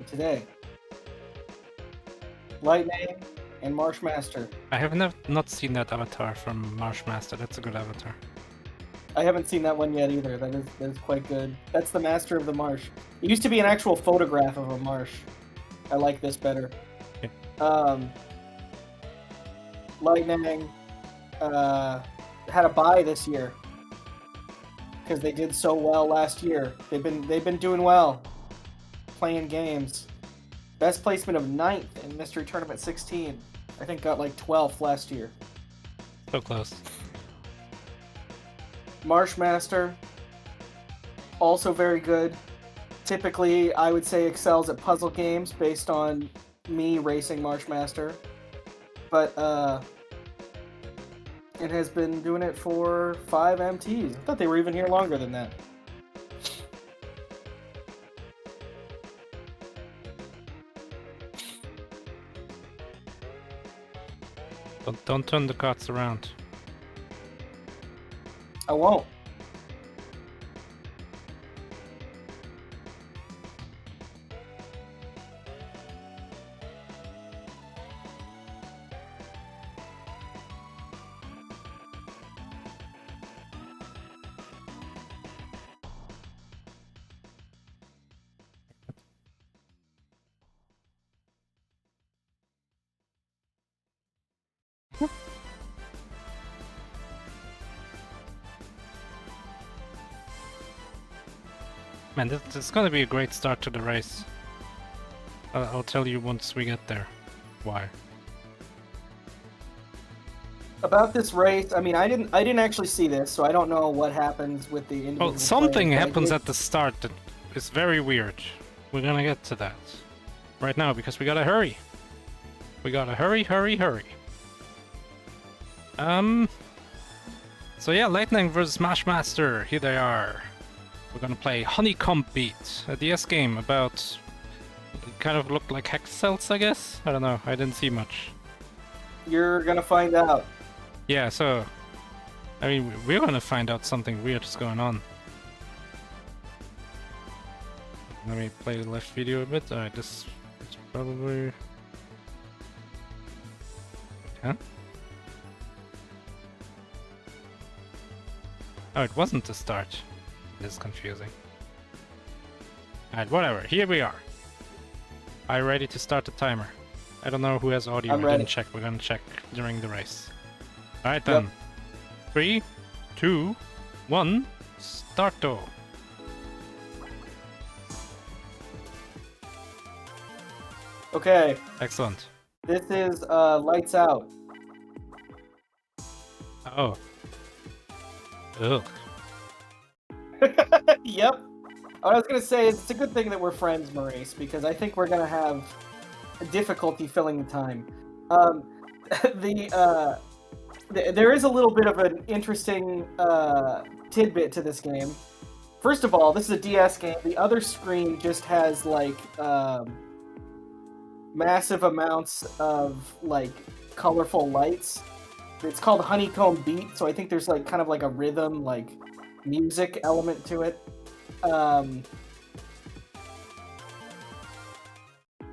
today. Litenang and MarshMaster. I have not seen that avatar from MarshMaster. That's a good avatar. I haven't seen that one yet either. That is quite good. That's the Master of the Marsh. It used to be an actual photograph of a marsh. I like this better. Okay. Litenang had a bye this year because they did so well last year. They've been doing well, playing games. Best placement of 9th in Mystery Tournament 16. I think got like 12th last year. So close. MarshMaster, also very good. Typically, I would say excels at puzzle games based on me racing MarshMaster. But it has been doing it for 5 MTs. I thought they were even here longer than that. Don't turn the carts around. I won't. Man, this is gonna be a great start to the race. I'll tell you once we get there. Why? About this race, I mean, I didn't actually see this, so I don't know what happens with the individual. Oh, something players, happens at the start that is very weird. We're gonna get to that right now because we gotta hurry. We gotta hurry. So yeah, Litenang versus MarshMaster. Here they are. We're gonna play Honeycomb Beat, a DS game about... It kind of looked like hex cells, I guess? I don't know, I didn't see much. You're gonna find out. Yeah, so... I mean, we're gonna find out something weird is going on. Let me play the left video a bit. Alright, this is probably... Huh? Oh, it wasn't the start. This is confusing. Alright, whatever. Here we are. Are you ready to start the timer? I don't know who has audio. I'm I ready. didn't check. We're gonna check during the race. Alright then. 3, 2, 1, starto. Okay, Excellent. this is Lights Out. Oh. Ugh. Yep. I was gonna say it's a good thing that we're friends, Maurice, because I think we're gonna have difficulty filling the time. There is a little bit of an interesting tidbit to this game. First of all, this is a DS game. The other screen just has like massive amounts of like colorful lights. It's called Honeycomb Beat, so I think there's like kind of like a rhythm, like music element to it.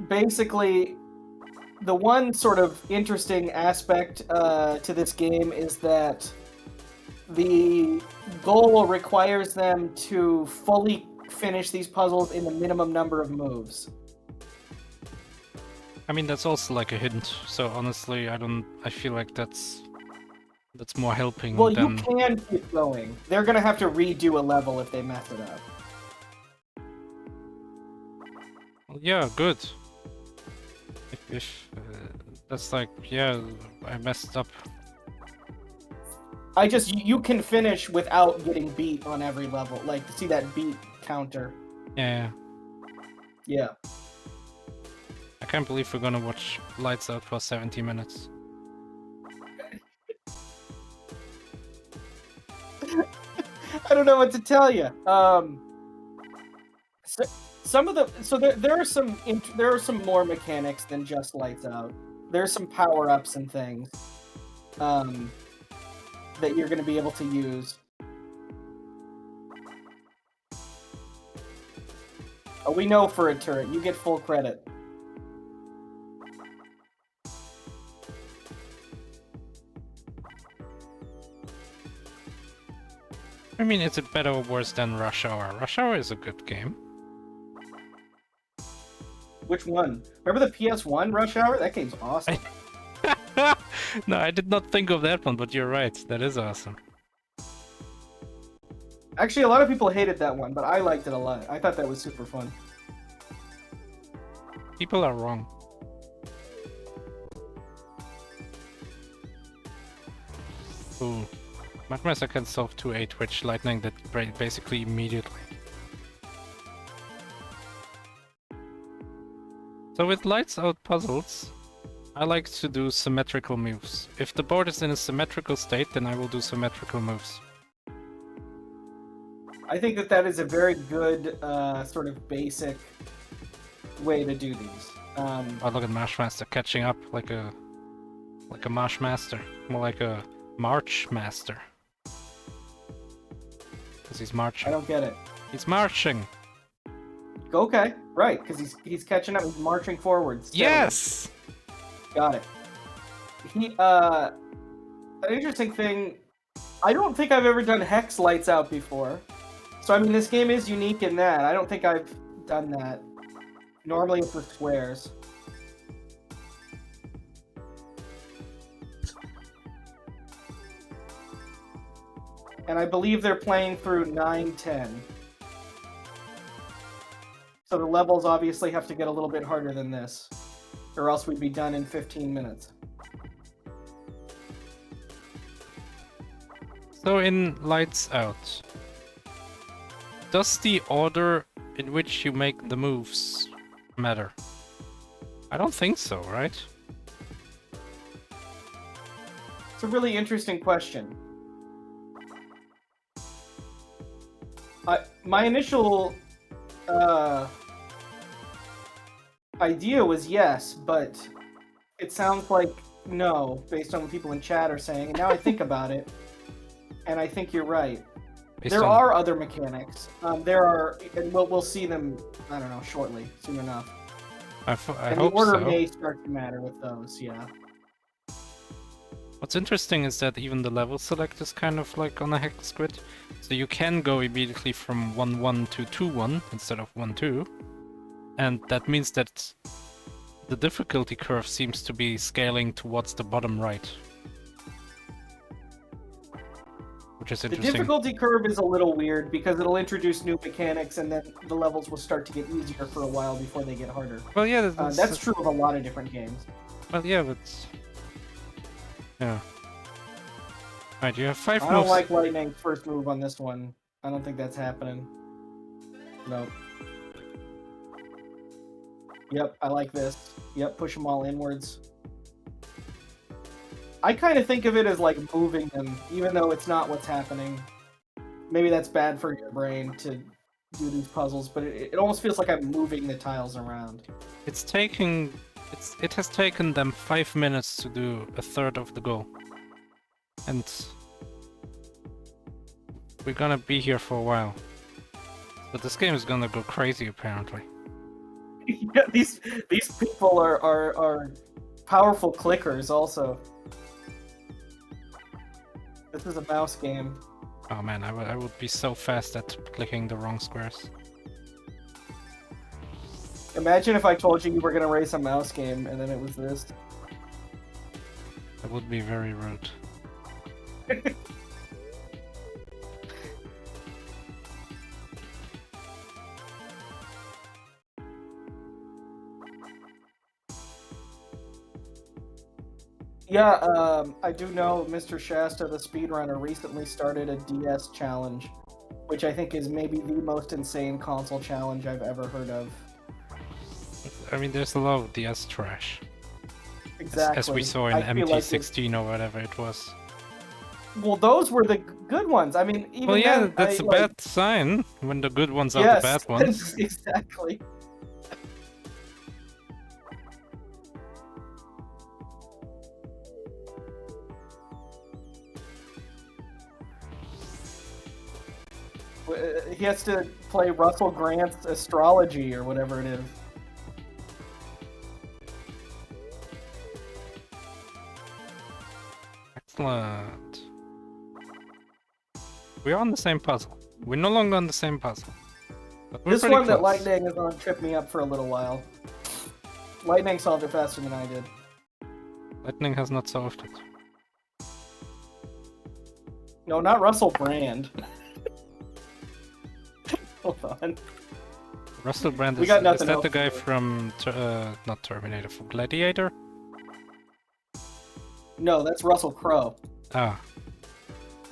Basically, the one sort of interesting aspect to this game is that the goal requires them to fully finish these puzzles in the minimum number of moves. I mean, that's also like a hint, so honestly, I feel like that's more helping Well, than... you can keep going. They're gonna have to redo a level if they mess it up. Well, yeah, good. If that's like, yeah, I messed up. You can finish without getting beat on every level. Like, see that beat counter. Yeah. Yeah. I can't believe we're gonna watch Lights Out for 70 minutes. I don't know what to tell you. There are some more mechanics than just Lights Out. There's some power-ups and things that you're going to be able to use. Oh, we know for a turret. You get full credit. I mean, is it better or worse than Rush Hour? Rush Hour is a good game. Which one? Remember the PS1 Rush Hour? That game's awesome. No, I did not think of that one, but you're right. That is awesome. Actually, a lot of people hated that one, but I liked it a lot. I thought that was super fun. People are wrong. Ooh. MarshMaster can solve 2A Twitch Lightning that basically immediately. So with lights out puzzles, I like to do symmetrical moves. If the board is in a symmetrical state, then I will do symmetrical moves. I think that that is a very good sort of basic way to do these. Oh, look at MarshMaster catching up like a MarshMaster, more like a MarchMaster. Because he's marching. I don't get it. He's marching. Okay, right, because he's catching up. He's marching forward. Steadily. Yes. Got it. An interesting thing. I don't think I've ever done hex lights out before. So I mean, this game is unique in that. I don't think I've done that. Normally it's with squares. And I believe they're playing through 9-10. So the levels obviously have to get a little bit harder than this, or else we'd be done in 15 minutes. So in Lights Out, does the order in which you make the moves matter? I don't think so, right? It's a really interesting question. My initial idea was yes, but it sounds like no, based on what people in chat are saying. And now I think about it, and I think you're right. There are other mechanics. There are, and we'll see them. I don't know, shortly, soon enough. I and hope the order so. may start to matter with those. Yeah. What's interesting is that even the level select is kind of like on a hex grid. So you can go immediately from 1-1 to 2-1 instead of 1-2. And that means that the difficulty curve seems to be scaling towards the bottom right. Which is interesting. The difficulty curve is a little weird because it'll introduce new mechanics and then the levels will start to get easier for a while before they get harder. Well, yeah, that's true of a lot of different games. Well, yeah, but... Yeah. Alright, you have 5 moves. I don't like Litenang's first move on this one. I don't think that's happening. Nope. Yep, I like this. Yep, push them all inwards. I kind of think of it as like moving them, even though it's not what's happening. Maybe that's bad for your brain to do these puzzles, but it almost feels like I'm moving the tiles around. It has taken them 5 minutes to do a third of the goal. And we're gonna be here for a while. But this game is gonna go crazy apparently. Yeah, these people are powerful clickers also. This is a mouse game. Oh man, I would be so fast at clicking the wrong squares. Imagine if I told you were gonna race a mouse game and then it was this. That would be very rude. Yeah, I do know Mr. Shasta, the speedrunner, recently started a DS challenge, which I think is maybe the most insane console challenge I've ever heard of. I mean, there's a lot of DS trash. Exactly. As we saw in MT16 or whatever it was. Well, those were the good ones. I mean, even well, yeah, then, that's a bad sign when the good ones are the bad ones. Exactly. He has to play Russell Grant's astrology or whatever it is. Excellent. We're on the same puzzle. We're no longer on the same puzzle. But we're This pretty one that close. Litenang is on tripped me up for a little while. Litenang solved it faster than I did. Litenang has not solved it. No, not Russell Brand. Hold on. Russell Brand We is, got is nothing that else the to guy do. from not Terminator, from Gladiator? No, that's Russell Crowe. Ah,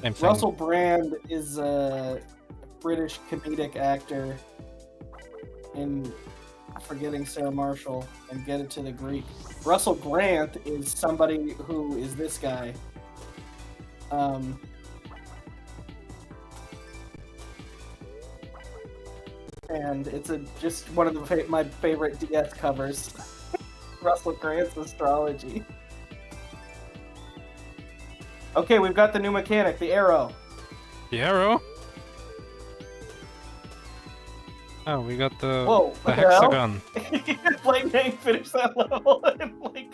same thing. Russell Brand is a British comedic actor in Forgetting Sarah Marshall and Get It to the Greek. Russell Grant is somebody who is this guy. And it's just one of my favorite DS covers. Russell Grant's astrology. Okay, we've got the new mechanic, the arrow. The arrow? Oh, we got the Whoa, the what the hell? hexagon. Lightning finished that level in like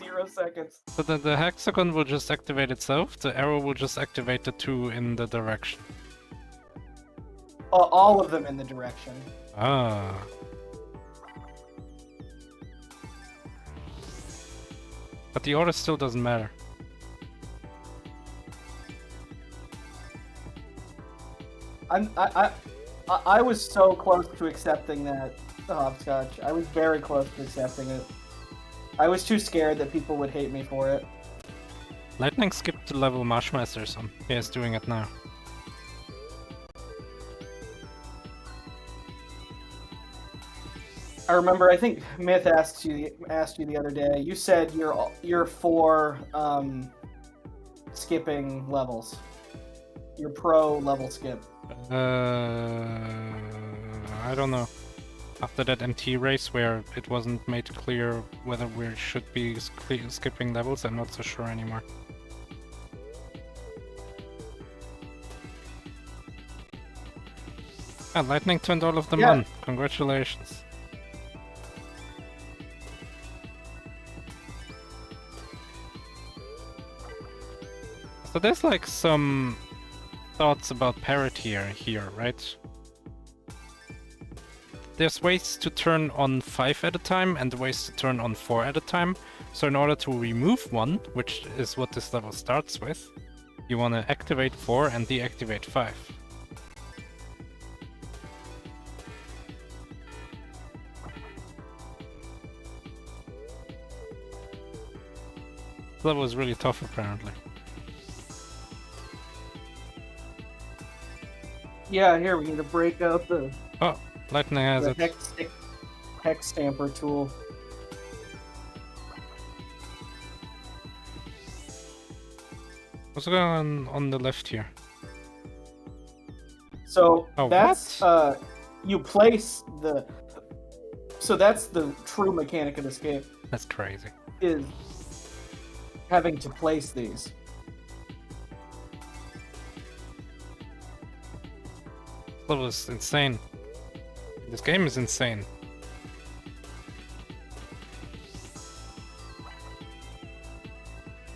0 seconds. So the hexagon will just activate itself, the arrow will just activate the 2 in the direction. All of them in the direction. Ah. But the order still doesn't matter. I was so close to accepting that hopscotch. I was very close to accepting it. I was too scared that people would hate me for it. Litenang skipped the level MarshMaster11. He is doing it now. I remember. I think Myth asked you the other day. You said you're for skipping levels. You're pro level skip. I don't know. After that MT race where it wasn't made clear whether we should be skipping levels, I'm not so sure anymore. Ah, Litenang turned all of them on. Congratulations. So there's like some thoughts about parity here, right? There's ways to turn on 5 at a time and ways to turn on 4 at a time. So in order to remove 1, which is what this level starts with, you want to activate 4 and deactivate 5. This level is really tough apparently. Yeah, here we need to break out the Oh, Litenang has it. hex stamper tool. What's going on the left here? So Oh, that's you place the. So that's the true mechanic of this game, That's crazy. is having to place these. This level is insane. This game is insane.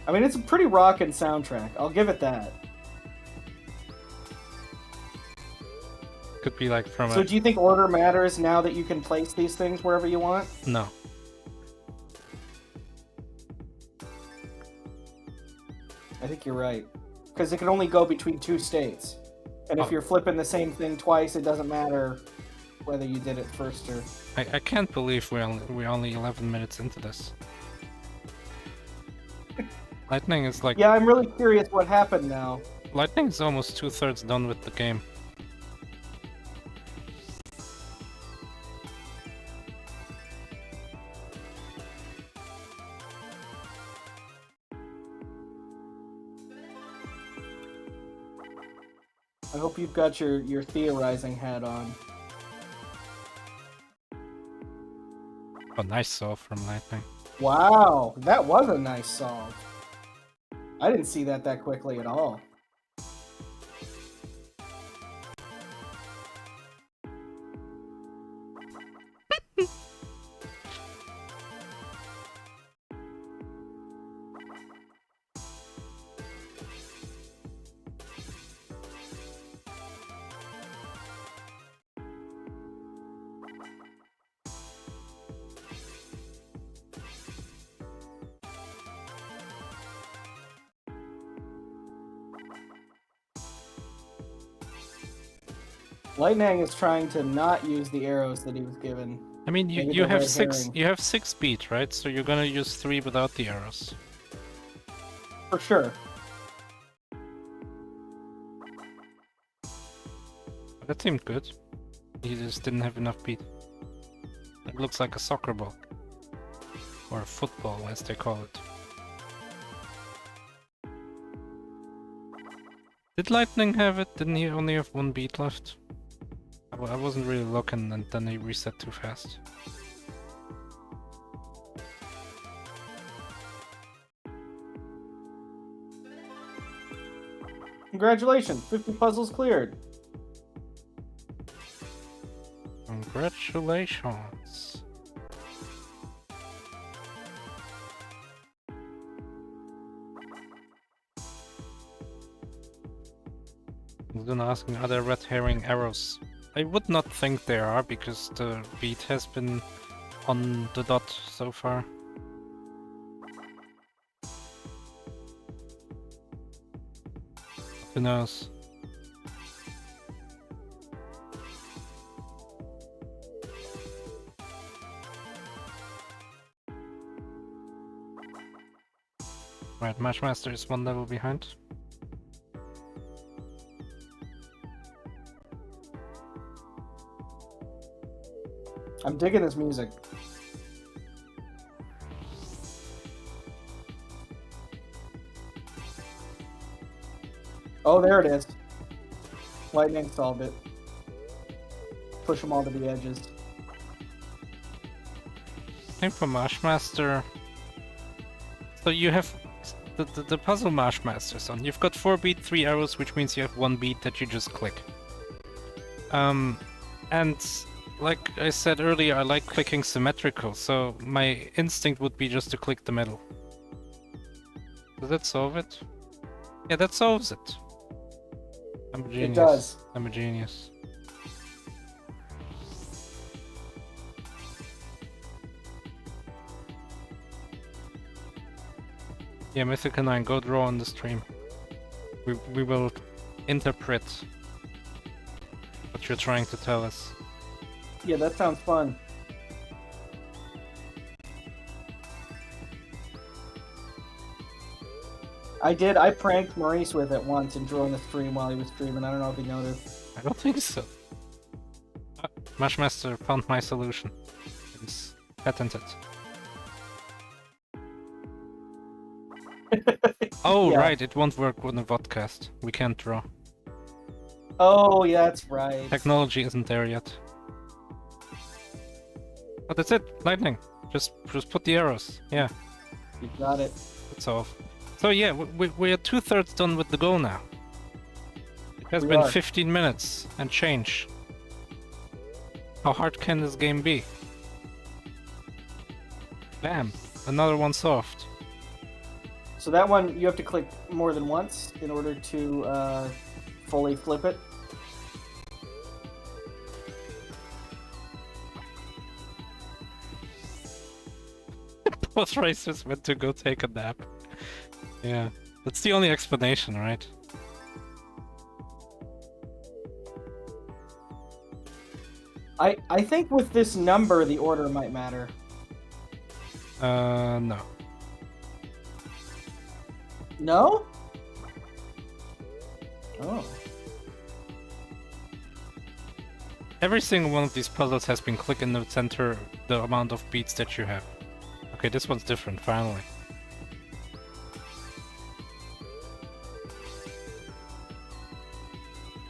I mean, it's a pretty rockin' soundtrack. I'll give it that. Could be like from So a... do you think order matters now that you can place these things wherever you want? No. I think you're right. Because it can only go between 2 states. And if Oh. you're flipping the same thing twice, it doesn't matter whether you did it first or... I can't believe we're only 11 minutes into this. Litenang is like... Yeah, I'm really curious what happened now. Litenang is almost 2/3 done with the game. I hope you've got your theorizing hat on. Oh, nice solve from Litenang. Wow, that was a nice solve. I didn't see that quickly at all. Litenang is trying to not use the arrows that he was given. I mean, Maybe you the have red six. herring. You have 6 speed, right? So you're gonna use 3 without the arrows. For sure. That seemed good. He just didn't have enough beat. It looks like a soccer ball. Or a football, as they call it. Did Lightning have it? Didn't he only have 1 beat left? I wasn't really looking, and then he reset too fast. Congratulations, 50 puzzles cleared. Congratulations. I was gonna ask, are there red herring arrows? I would not think there are, because the beat has been on the dot so far. Who knows? Right, MarshMaster is 1 level behind. I'm digging this music. Oh, there it is. Lightning solved it. Push them all to the edges. Same for MarshMaster. So you have the puzzle MarshMaster's on. You've got 4 beat, 3 arrows, which means you have 1 beat that you just click. And like I said earlier, I like clicking symmetrical, so my instinct would be just to click the middle. Does that solve it? Yeah, that solves it. I'm a genius. It does. I'm a genius. Yeah, Mythical 9, go draw on the stream. We will interpret what you're trying to tell us. Yeah, that sounds fun. I pranked Maurice with it once and drew on the stream while he was streaming. I don't know if he noticed. I don't think so. MarshMaster found my solution. It's patented. Oh, Yeah. right, it won't work with a vodcast. We can't draw. Oh, yeah, that's right. Technology isn't there yet. But that's it, Lightning. Just put the arrows. Yeah, You got it. that's all. So yeah, we're 2/3 done with the goal now. It has We been are. 15 minutes and change. How hard can this game be? Bam, another one solved. So that one, you have to click more than once in order to fully flip it. Both racers went to go take a nap. Yeah, that's the only explanation, right? I think with this number, the order might matter. No. No? Oh. Every single one of these puzzles has been click in the center the amount of beats that you have. Okay, this one's different, finally.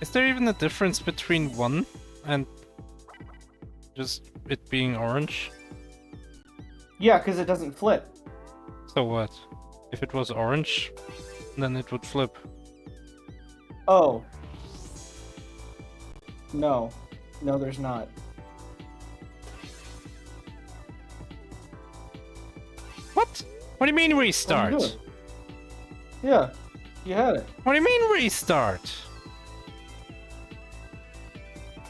Is there even a difference between 1 and just it being orange? Yeah, because it doesn't flip. So what? If it was orange, then it would flip. Oh. No. No, there's not. What? What do you mean restart? What are you doing? Yeah, you had it. What do you mean restart?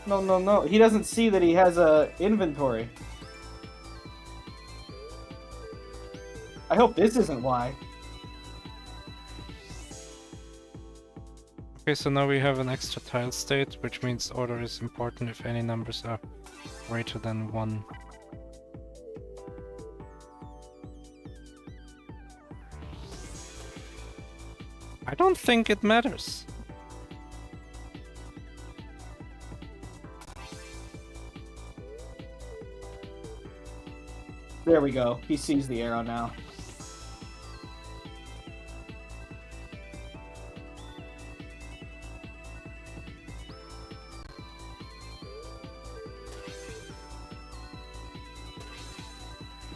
No, no, no. He doesn't see that he has a inventory. I hope this isn't why. Okay, so now we have an extra tile state, which means order is important if any numbers are greater than 1. I don't think it matters. There we go. He sees the arrow now.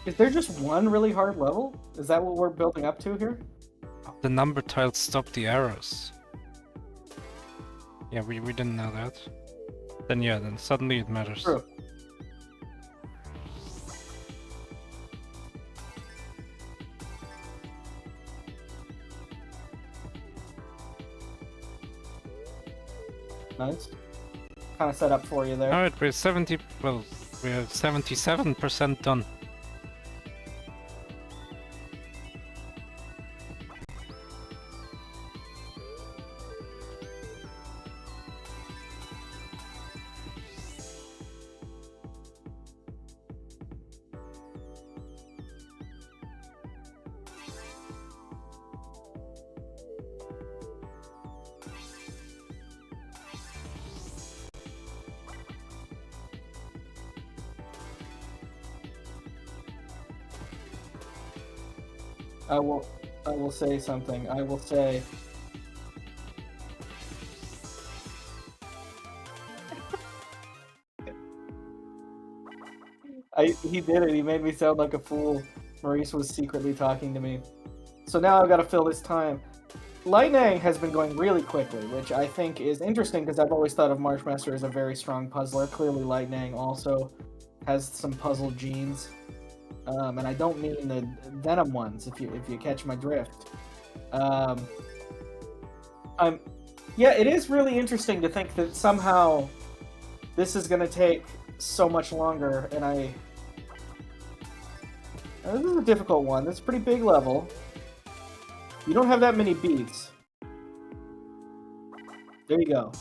Is there just one really hard level? Is that what we're building up to here? The number tiles stop the arrows. Yeah, we didn't know that. Then yeah, then suddenly it matters. True. Nice. Kind of set up for you there. Alright, we're 70... well, we're 77% done. I will say something. I will say he did it. He made me sound like a fool. Maurice was secretly talking to me. So now I've got to fill this time. Litenang has been going really quickly, which I think is interesting because I've always thought of MarshMaster as a very strong puzzler. Clearly Litenang also has some puzzle genes. And I don't mean the Venom ones, if you catch my drift. Yeah, it is really interesting to think that somehow this is going to take so much longer, and this is a difficult one. This is a pretty big level. You don't have that many beats. There you go.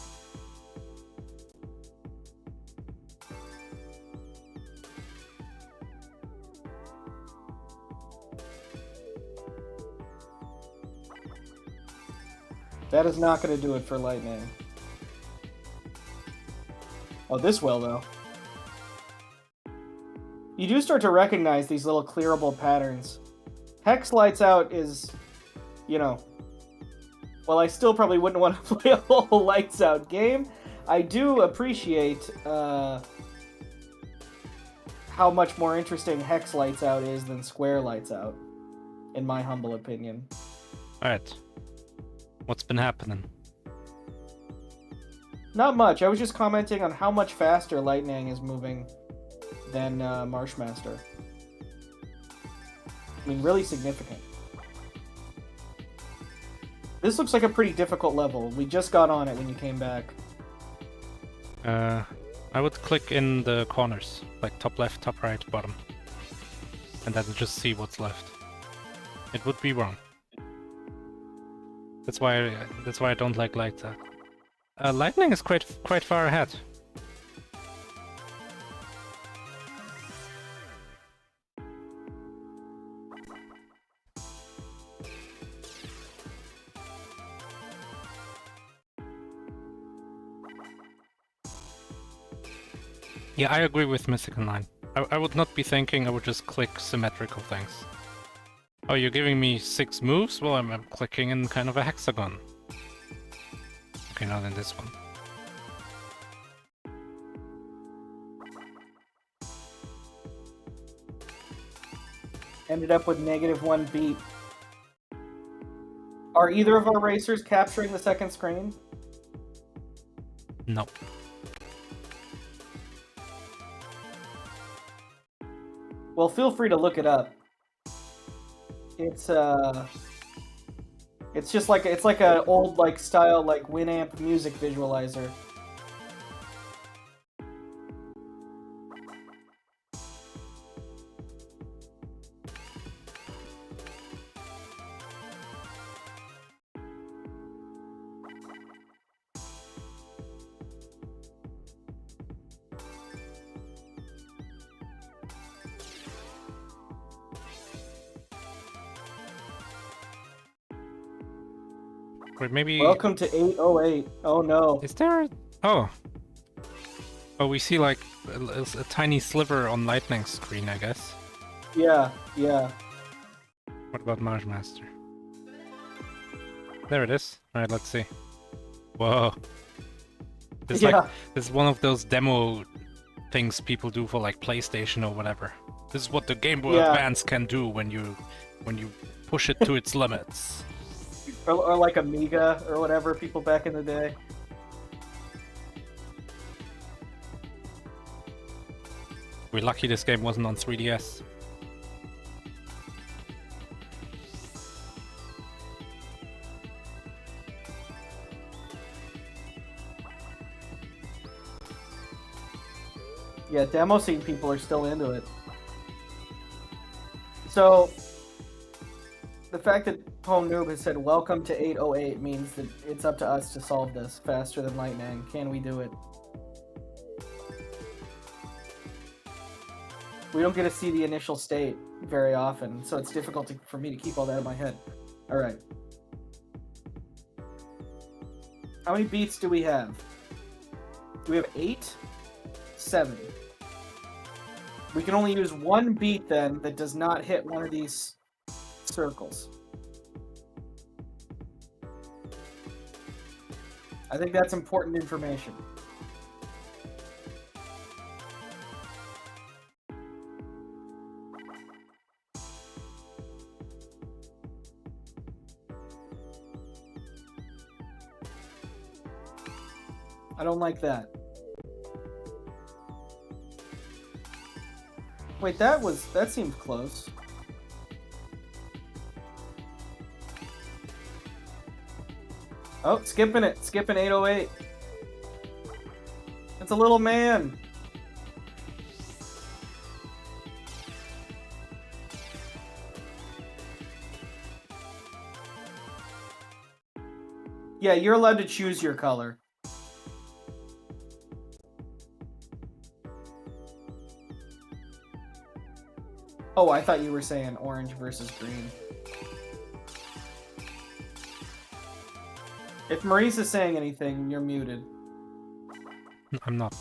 That is not going to do it for Litenang. Oh, this will, though. You do start to recognize these little clearable patterns. Hex Lights Out is, you know... Well, I still probably wouldn't want to play a whole Lights Out game. I do appreciate how much more interesting Hex Lights Out is than Square Lights Out, in my humble opinion. Alright. What's been happening? Not much. I was just commenting on how much faster Litenang is moving than MarshMaster. I mean, really significant. This looks like a pretty difficult level. We just got on it when you came back. I would click in the corners, like top left, top right, bottom. And then just see what's left. It would be wrong. That's why I don't like Lights Out. Litenang is quite far ahead. Yeah, I agree with Mythical 9. I would not be thinking, I would just click symmetrical things. Oh, you're giving me 6 moves? Well, I'm clicking in kind of a hexagon. Okay, now then this one. Ended up with -1 beat. Are either of our racers capturing the second screen? No. Well, feel free to look it up. It's just like it's like an old style Winamp music visualizer. Wait, maybe... Welcome to 808. Oh no. Is there a... Oh. Oh, we see like a tiny sliver on Litenang's screen, I guess. Yeah, yeah. What about MarshMaster? There it is. Alright, let's see. Whoa. This Yeah. like this is one of those demo things people do for like PlayStation or whatever. This is what the Game Boy Yeah. Advance can do when you push it to its limits. Or like Amiga or whatever, people back in the day. We're lucky this game wasn't on 3DS. Yeah, demo scene people are still into it. So, the fact that Home Noob has said welcome to 808 means that it's up to us to solve this faster than Litenang. Can we do it? We don't get to see the initial state very often, so it's difficult for me to keep all that in my head. Alright. How many beats do we have? Do we have 8? 7. We can only use one beat then that does not hit one of these circles. I think that's important information. I don't like that. Wait, that seemed close. Oh, skipping 808. It's a little man. Yeah, you're allowed to choose your color. Oh, I thought you were saying orange versus green. If Maurice is saying anything, you're muted. I'm not.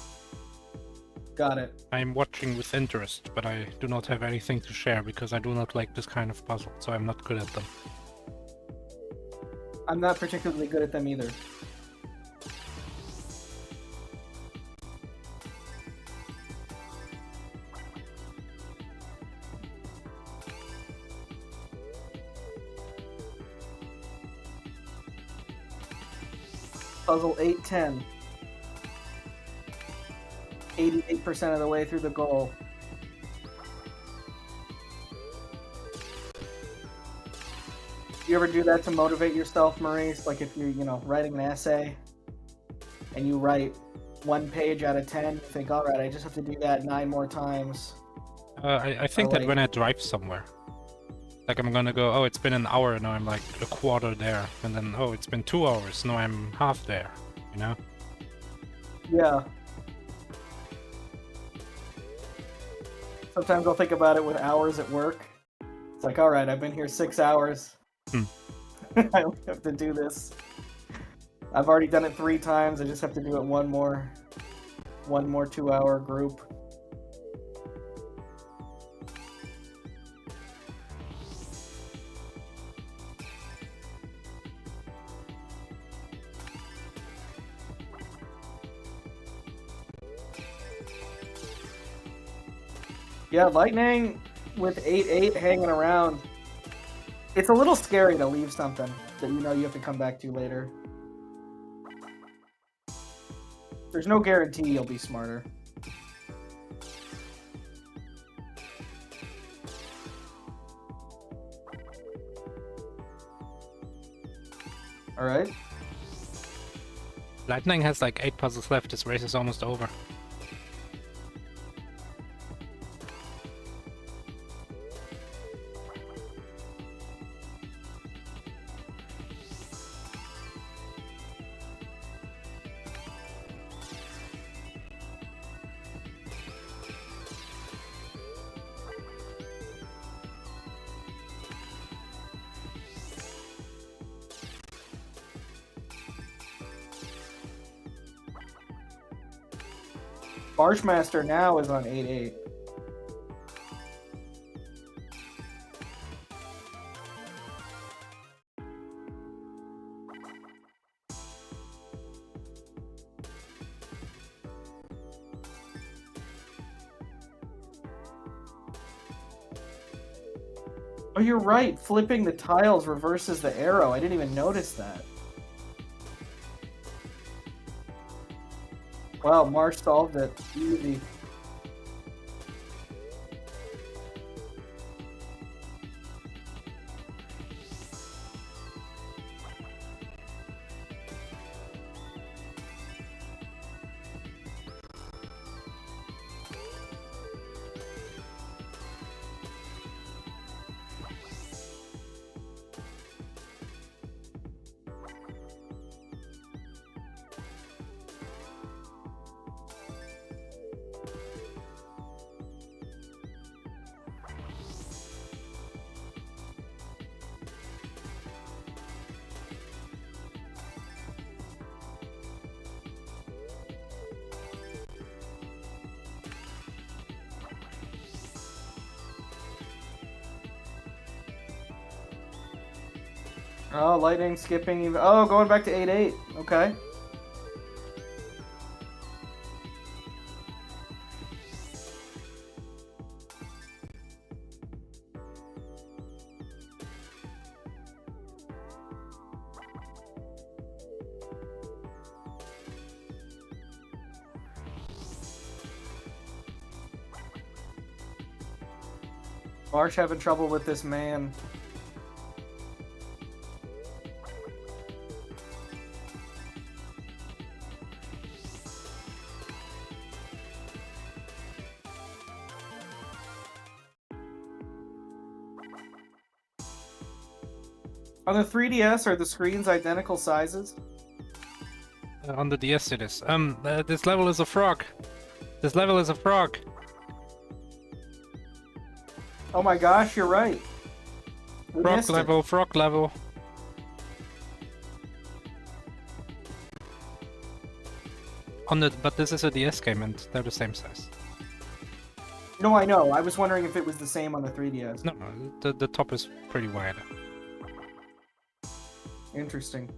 Got it. I'm watching with interest, but I do not have anything to share because I do not like this kind of puzzle, so I'm not good at them. I'm not particularly good at them either. Puzzle 810. 88% of the way through the goal. You ever do that to motivate yourself, Maurice? Like if you're, writing an essay and you write 1 page out of 10, you think, all right, I just have to do that 9 more times. I think that when I drive somewhere, like I'm gonna go, oh, it's been an hour, now I'm like a quarter there, and then, oh, it's been 2 hours, now I'm half there, you know? Yeah. Sometimes I'll think about it with hours at work. It's like, all right, I've been here 6 hours. I only have to do this. I've already done it 3 times. I just have to do it one more 2-hour group. Yeah, Litenang with 8-8 hanging around. It's a little scary to leave something that you have to come back to later. There's no guarantee you'll be smarter. Alright. Litenang has like 8 puzzles left, this race is almost over. MarshMaster now is on 8-8. Oh, you're right. Flipping the tiles reverses the arrow. I didn't even notice that. Wow, Marsh solved it. Easy. Oh, lightning skipping even. Oh, going back to 8-8. Okay. Marsh having trouble with this man. On the 3DS, are the screens identical sizes? On the DS it is. This level is a frog. This level is a frog. Oh my gosh, you're right. We Frog missed it. level, frog level. But this is a DS game and they're the same size. No, I know. I was wondering if it was the same on the 3DS. No, the top is pretty wide. Interesting.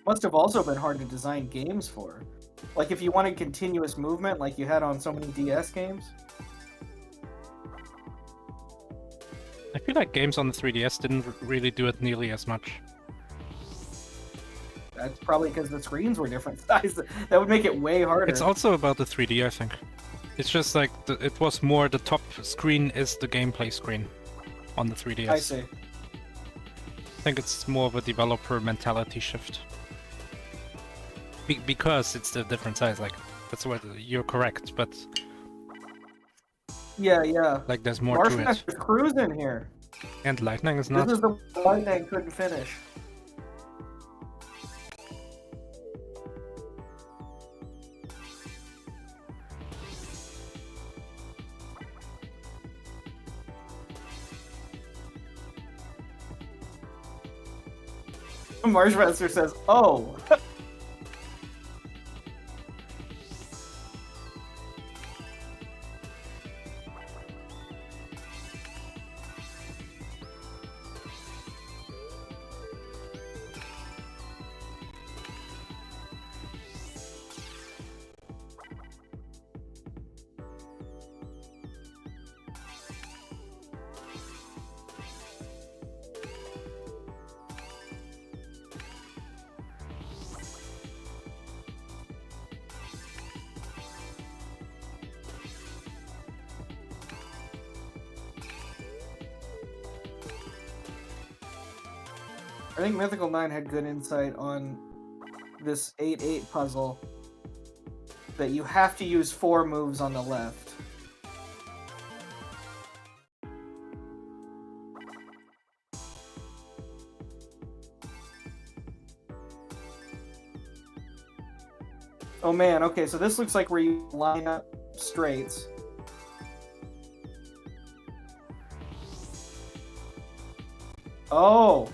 Must have also been hard to design games for. Like if you wanted continuous movement like you had on so many DS games. I feel like games on the 3DS didn't really do it nearly as much. That's probably because the screens were different sizes. That would make it way harder. It's also about the 3D, I think. It's just like, it was more the top screen is the gameplay screen on the 3DS. I see. I think it's more of a developer mentality shift. Because it's the different size, like, that's what you're correct, but... Yeah, yeah. Like, there's more to it. MarshMaster's cruising here. And Litenang is not. This is the Litenang couldn't finish. MarshMaster says, "Oh." I think Mythical 9 had good insight on this 8-8 puzzle. That you have to use 4 moves on the left. Oh man, okay, so this looks like where you line up straights. Oh!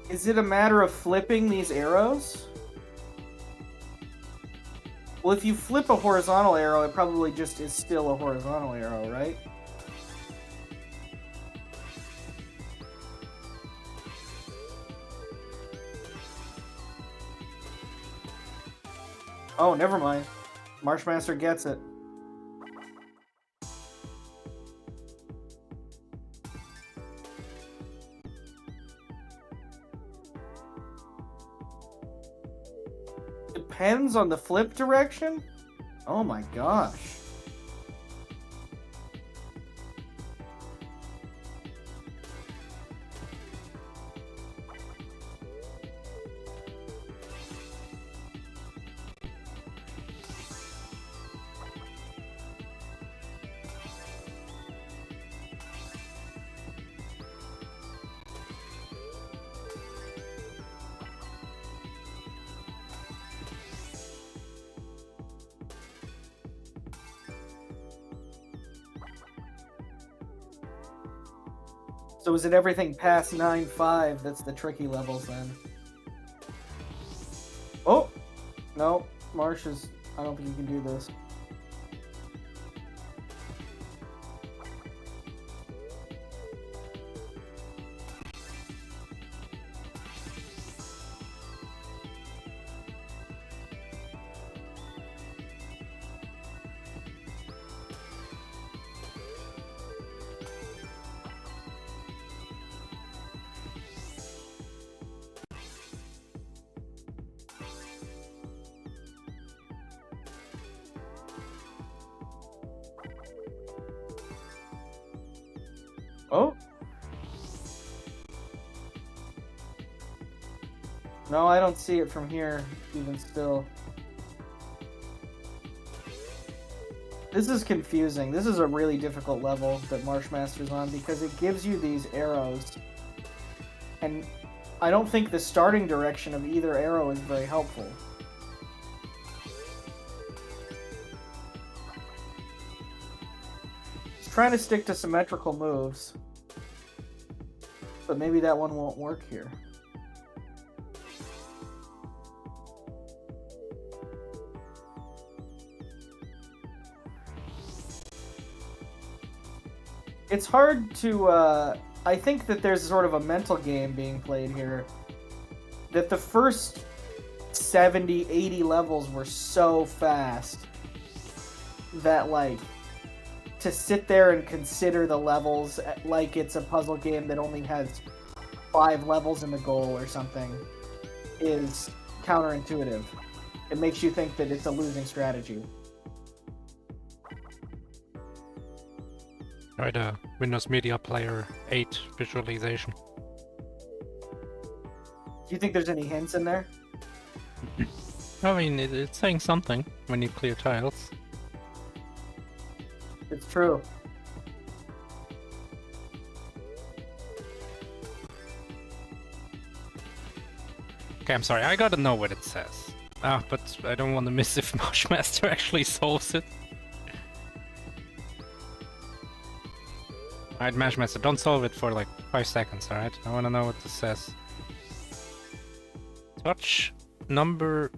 Is it a matter of flipping these arrows? Well, if you flip a horizontal arrow, it probably just is still a horizontal arrow, right? Oh, never mind. MarshMaster gets it. Depends on the flip direction? Oh my gosh. So is it everything past 9-5 that's the tricky levels then? Oh! No, Marsh is... I don't think you can do this. Oh! No, I don't see it from here, even still. This is confusing. This is a really difficult level that MarshMaster's on because it gives you these arrows. And I don't think the starting direction of either arrow is very helpful. It's trying to stick to symmetrical moves. But maybe that one won't work here. It's hard to, I think that there's sort of a mental game being played here. That the first 70, 80 levels were so fast that, like, to sit there and consider the levels like it's a puzzle game that only has 5 levels in the goal or something is counterintuitive. It makes you think that it's a losing strategy. Try the Windows Media Player 8 visualization. Do you think there's any hints in there? I mean, it's saying something when you clear tiles. It's true. Okay, I'm sorry, I gotta know what it says. Ah, but I don't want to miss if MarshMaster actually solves it. Alright, MarshMaster, don't solve it for like 5 seconds, alright? I wanna know what this says. Touch number...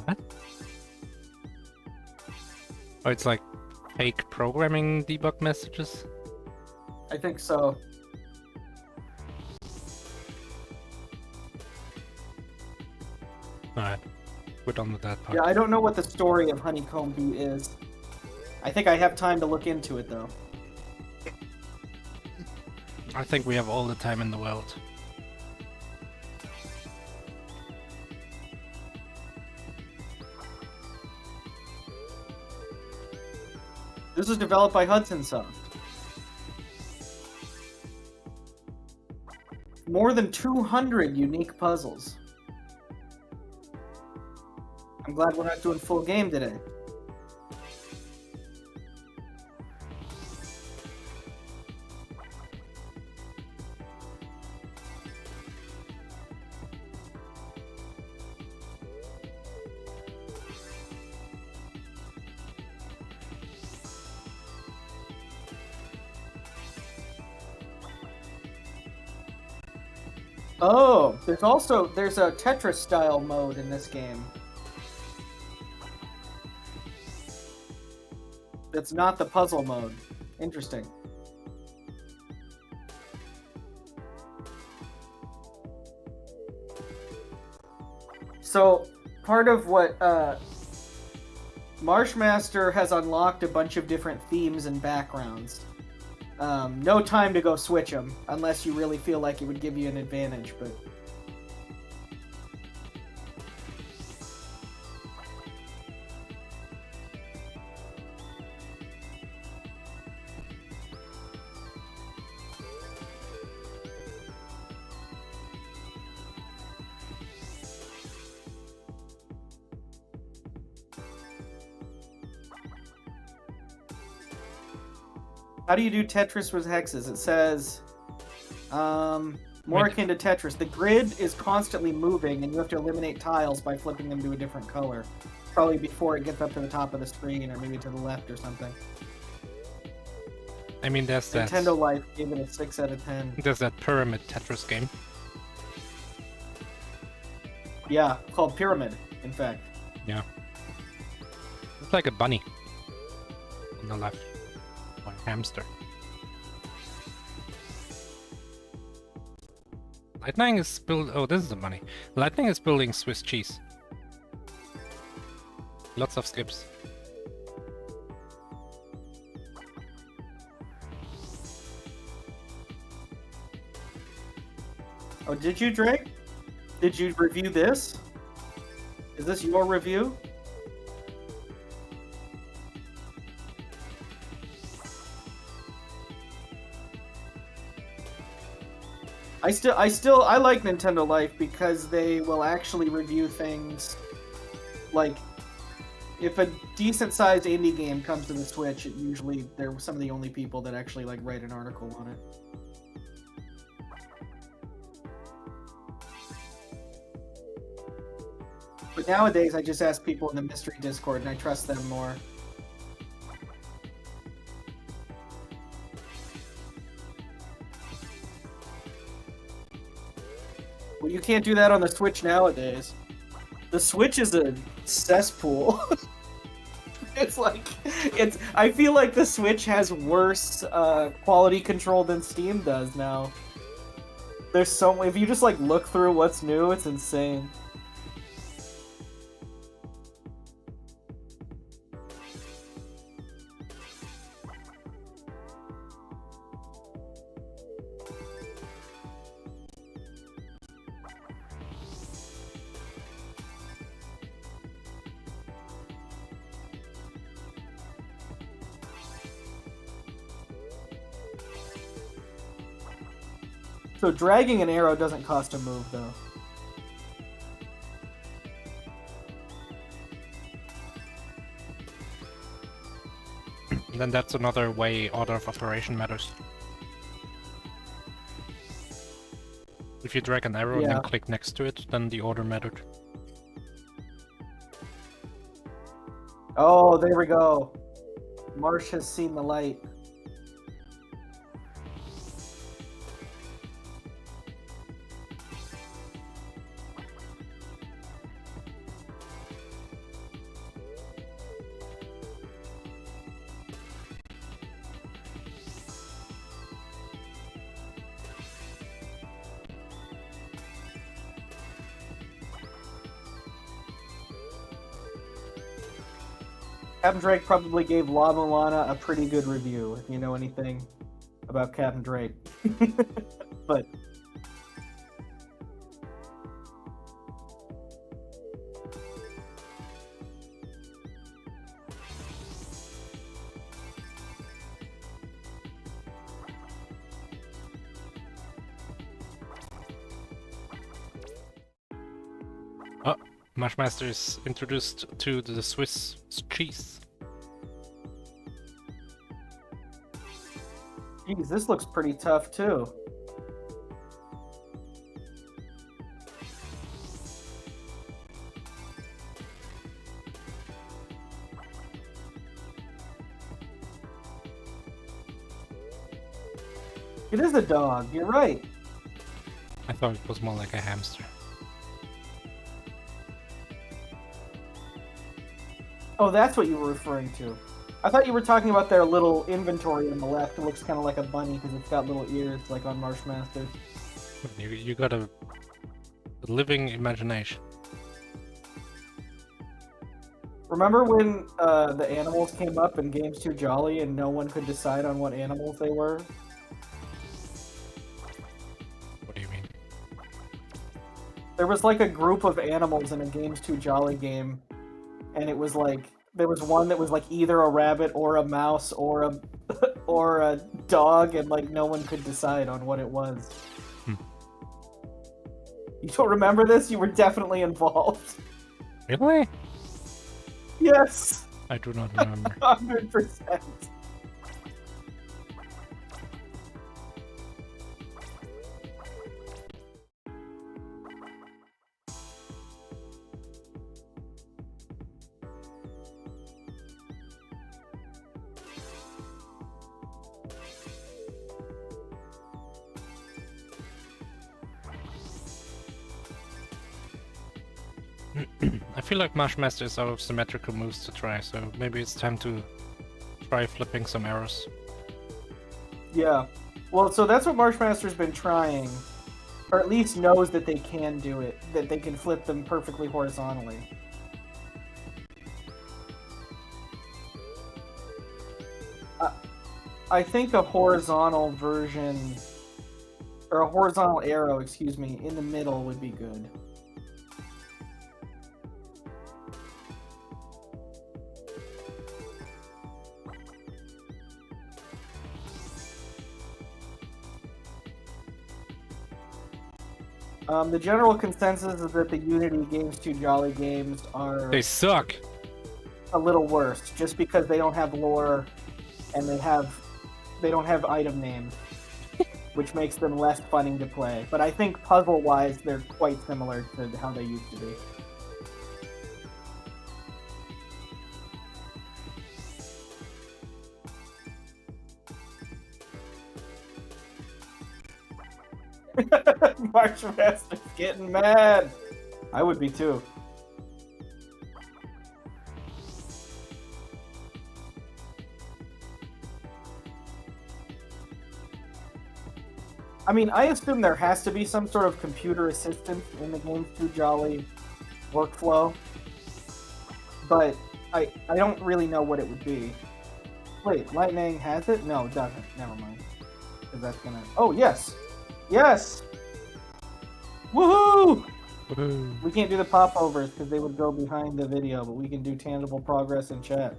What? Oh, it's like fake programming debug messages? I think so. Alright, we're done with that part. Yeah, I don't know what the story of Honeycomb is. I think I have time to look into it, though. I think we have all the time in the world. This is developed by Hudson Soft. More than 200 unique puzzles. I'm glad we're not doing full game today. Oh, there's a Tetris style mode in this game. That's not the puzzle mode. Interesting. So, part of what MarshMaster has unlocked a bunch of different themes and backgrounds. No time to go switch them unless you really feel like it would give you an advantage, but how do you do Tetris with hexes? It says, more akin to Tetris. The grid is constantly moving, and you have to eliminate tiles by flipping them to a different color. Probably before it gets up to the top of the screen, or maybe to the left or something. I mean, there's that. Nintendo Life gave it a 6 out of 10. There's that Pyramid Tetris game. Yeah, called Pyramid, in fact. Yeah. It's like a bunny on the left. Or a hamster. Litenang is oh, this is the bunny. Litenang is building Swiss cheese. Lots of skips. Oh, did you, Drake? Did you review this? Is this your review? I like Nintendo Life because they will actually review things. Like, if a decent-sized indie game comes to the Switch, they're some of the only people that actually like write an article on it. But nowadays, I just ask people in the mystery Discord, and I trust them more. Well, you can't do that on the Switch nowadays. The Switch is a cesspool. I feel like the Switch has worse quality control than Steam does now. If you just like look through what's new, it's insane. So dragging an arrow doesn't cost a move, though. Then that's another way order of operation matters. If you drag an arrow and then click next to it, then the order mattered. Oh, there we go. Marsh has seen the light. Captain Drake probably gave La Milana a pretty good review, if you know anything about Captain Drake. But MarshMaster is introduced to the Swiss cheese. geez, this looks pretty tough too. It is a dog, you're right. I thought it was more like a hamster. Oh, that's what you were referring to. I thought you were talking about their little inventory on the left. It looks kind of like a bunny because it's got little ears, like on MarshMasters. You got a living imagination. Remember when the animals came up in Games Too Jolly and no one could decide on what animals they were? What do you mean? There was like a group of animals in a Games Too Jolly game, and it was like there was one that was like either a rabbit or a mouse or a or a dog, and like no one could decide on what it was. You don't remember this? You were definitely involved. Really? Yes. I do not remember. 100%. I feel like MarshMaster is out of symmetrical moves to try, so maybe it's time to try flipping some arrows. Yeah. Well, so that's what MarshMaster's been trying, or at least knows that they can do it, that they can flip them perfectly horizontally. I think a horizontal version, or a horizontal arrow, excuse me, in the middle would be good. The general consensus is that the Unity Games Too Jolly games are They suck! a little worse, just because they don't have lore and they don't have item names, which makes them less funny to play. But I think puzzle-wise, they're quite similar to how they used to be. MarshMaster's getting mad. I would be too. I mean, I assume there has to be some sort of computer assistant in the Games Too Jolly workflow, but I don't really know what it would be. Wait, Litenang has it? No, it doesn't. Never mind. Because that's gonna... Oh, yes! Yes! Woohoo! Woohoo! We can't do the popovers because they would go behind the video, but we can do tangible progress in chat.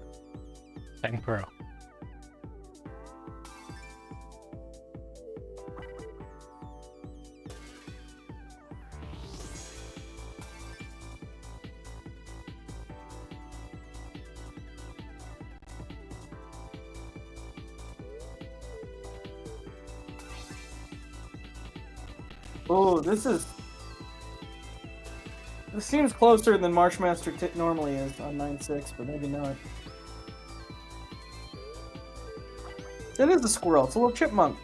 Thank Pro. Oh, this seems closer than MarshMaster normally is on 9.6, but maybe not. That is a squirrel. It's a little chipmunk.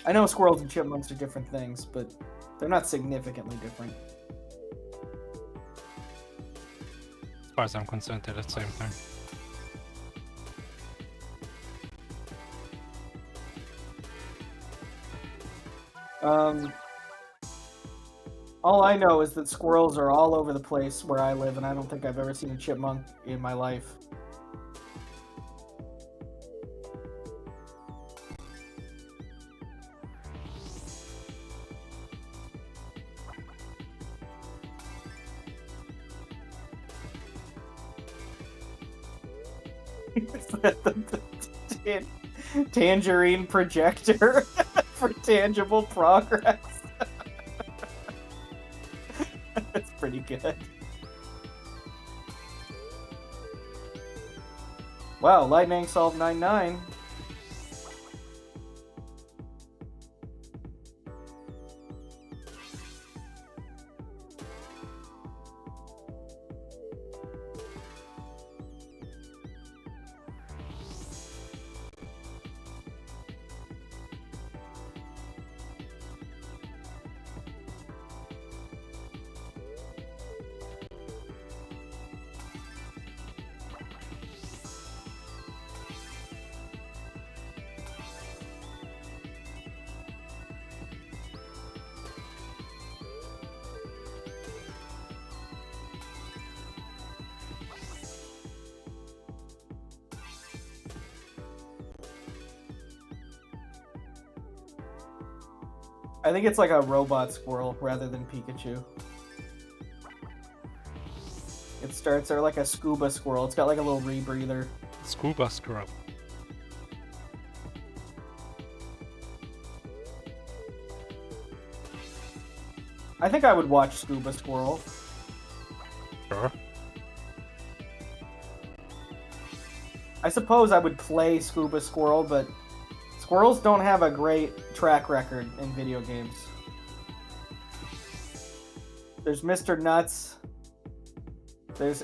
I know squirrels and chipmunks are different things, but they're not significantly different. As far as I'm concerned, they're the same thing. All I know is that squirrels are all over the place where I live, and I don't think I've ever seen a chipmunk in my life. Is that the tangerine projector for tangible progress? That's pretty good. Wow, Litenang solved 9-9. I think it's like a robot squirrel rather than Pikachu. It starts or like a scuba squirrel. It's got like a little rebreather. Scuba squirrel. I think I would watch Scuba Squirrel. Sure. I suppose I would play Scuba Squirrel, but squirrels don't have a great track record in video games. There's Mr. Nuts. There's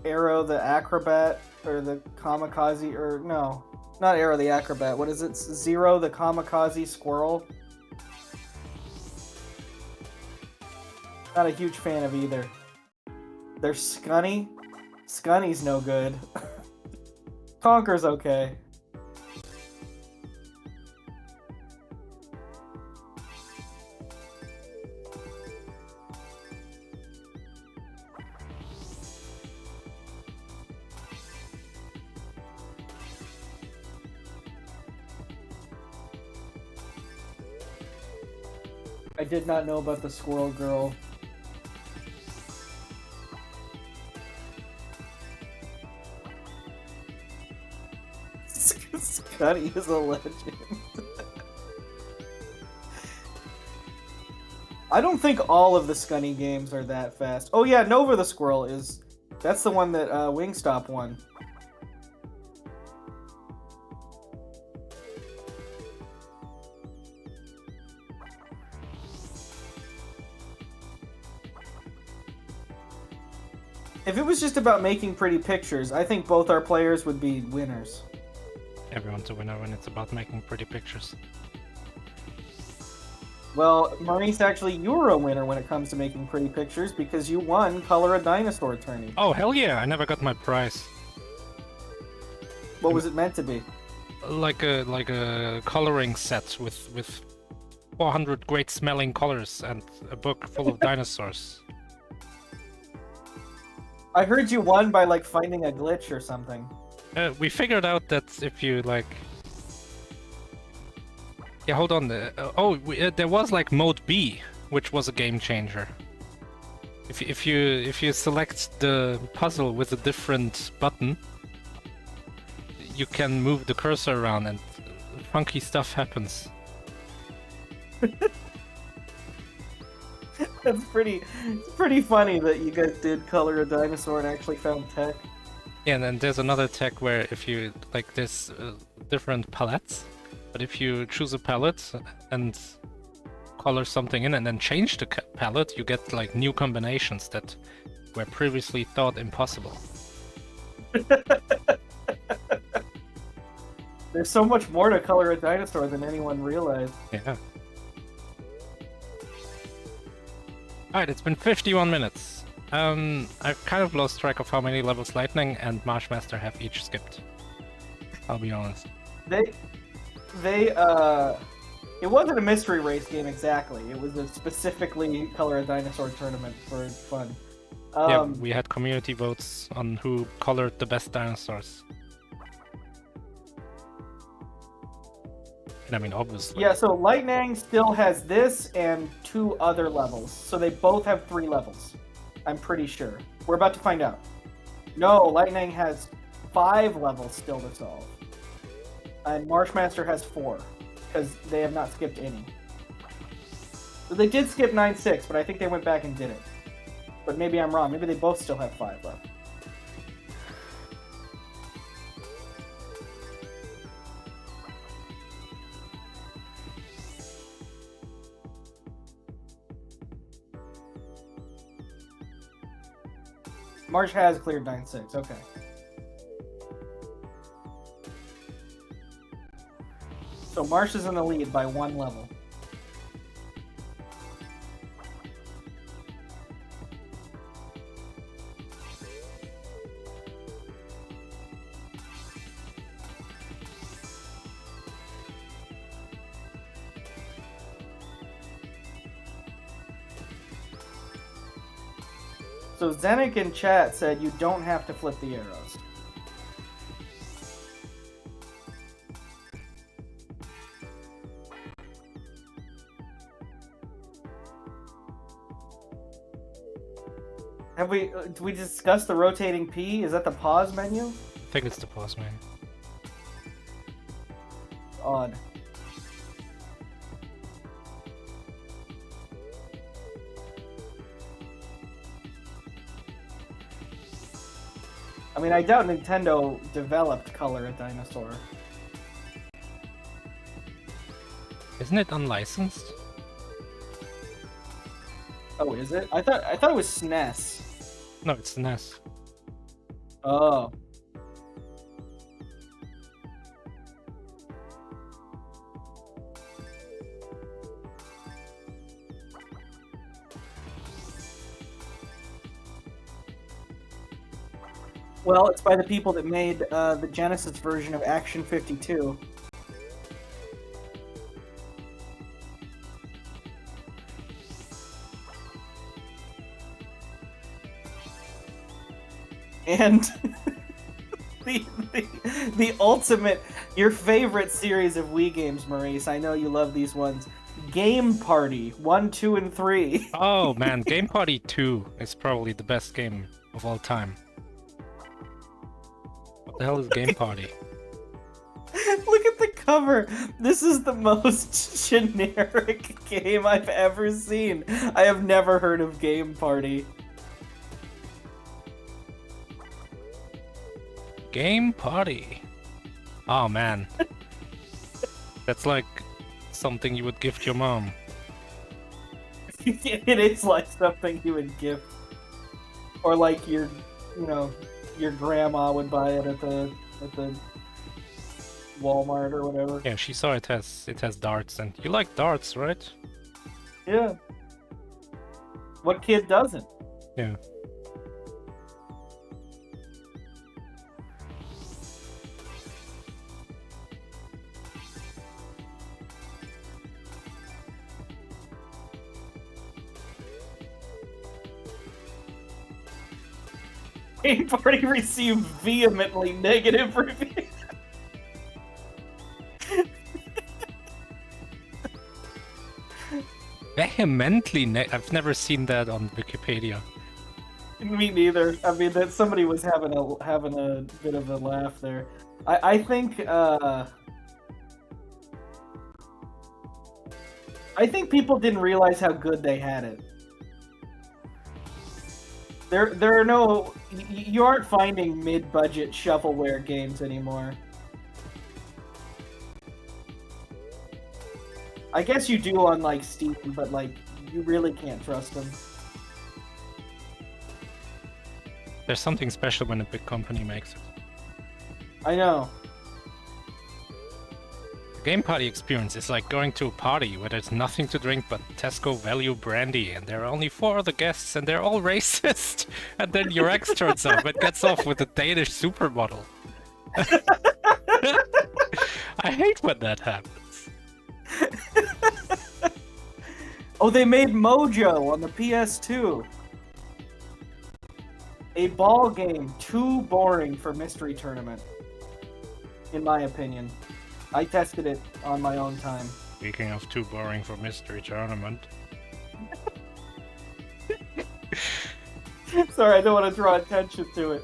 Arrow the Acrobat, or the Kamikaze, or no, not Arrow the Acrobat. What is it? Zero the Kamikaze Squirrel. Not a huge fan of either. There's Scunny. Scunny's no good. Conker's okay. I did not know about the Squirrel Girl. Scunny is a legend. I don't think all of the Scunny games are that fast. Oh yeah, Nova the Squirrel is... That's the one that Wingstop won. If it was just about making pretty pictures, I think both our players would be winners. Everyone's a winner when it's about making pretty pictures. Well, Maurice, actually, you were a winner when it comes to making pretty pictures because you won Color a Dinosaur tourney. Oh, hell yeah! I never got my prize. What was it meant to be? Like a coloring set with 400 great smelling colors and a book full of dinosaurs. I heard you won by, like, finding a glitch or something. We figured out that if you, like... Yeah, hold on. There was, like, Mode B, which was a game changer. If you select the puzzle with a different button, you can move the cursor around and funky stuff happens. It's pretty funny that you guys did Color a Dinosaur and actually found tech. Yeah, and then there's another tech where if you, like, there's different palettes, but if you choose a palette and color something in and then change the palette, you get, like, new combinations that were previously thought impossible. There's so much more to Color a Dinosaur than anyone realized. Yeah. Alright, it's been 51 minutes. I've kind of lost track of how many levels Litenang and MarshMaster have each skipped. I'll be honest. It wasn't a mystery race game exactly. It was a specifically Color a Dinosaur tournament for fun. Yeah, we had community votes on who colored the best dinosaurs. And I mean, obviously. Yeah, so Litenang still has this and 2 other levels. So they both have 3 levels. I'm pretty sure. We're about to find out. No, Litenang has 5 levels still to solve. And MarshMaster has 4, because they have not skipped any. So they did skip 9-6, but I think they went back and did it. But maybe I'm wrong. Maybe they both still have 5 left. Marsh has cleared 9-6, okay. So Marsh is in the lead by 1 level. So Zenik in chat said you don't have to flip the arrows. Have we? Did we discuss the rotating P? Is that the pause menu? I think it's the pause menu. Odd. I mean, I doubt Nintendo developed Color a Dinosaur. Isn't it unlicensed? Oh, is it? I thought it was SNES. No, it's NES. Oh. Well, it's by the people that made the Genesis version of Action 52. And the ultimate, your favorite series of Wii games, Maurice. I know you love these ones. Game Party 1, 2, and 3. Oh man, Game Party 2 is probably the best game of all time. What the hell is Game Party? Look at the cover. This is the most generic game I've ever seen. I have never heard of Game Party. Game Party. Oh man. That's like something you would gift your mom. It is like something you would gift. Or like your grandma would buy it at the Walmart or whatever. Yeah, she saw it has darts, and you like darts, right? Yeah. What kid doesn't? Yeah. Game Party received vehemently negative reviews. Vehemently I've never seen that on Wikipedia. Me neither. I mean, that somebody was having a bit of a laugh there. I think people didn't realize how good they had it. There are no, you aren't finding mid-budget shovelware games anymore. I guess you do on like Steam, but like you really can't trust them. There's something special when a big company makes it. I know. The Game Party experience is like going to a party where there's nothing to drink but Tesco Value brandy, and there are only 4 other guests, and they're all racist. And then your ex turns up and gets off with a Danish supermodel. I hate when that happens. Oh, they made Mojo on the PS2. A ball game too boring for Mystery Tournament, in my opinion. I tested it on my own time. Speaking of too boring for Mystery Tournament. Sorry, I don't want to draw attention to it.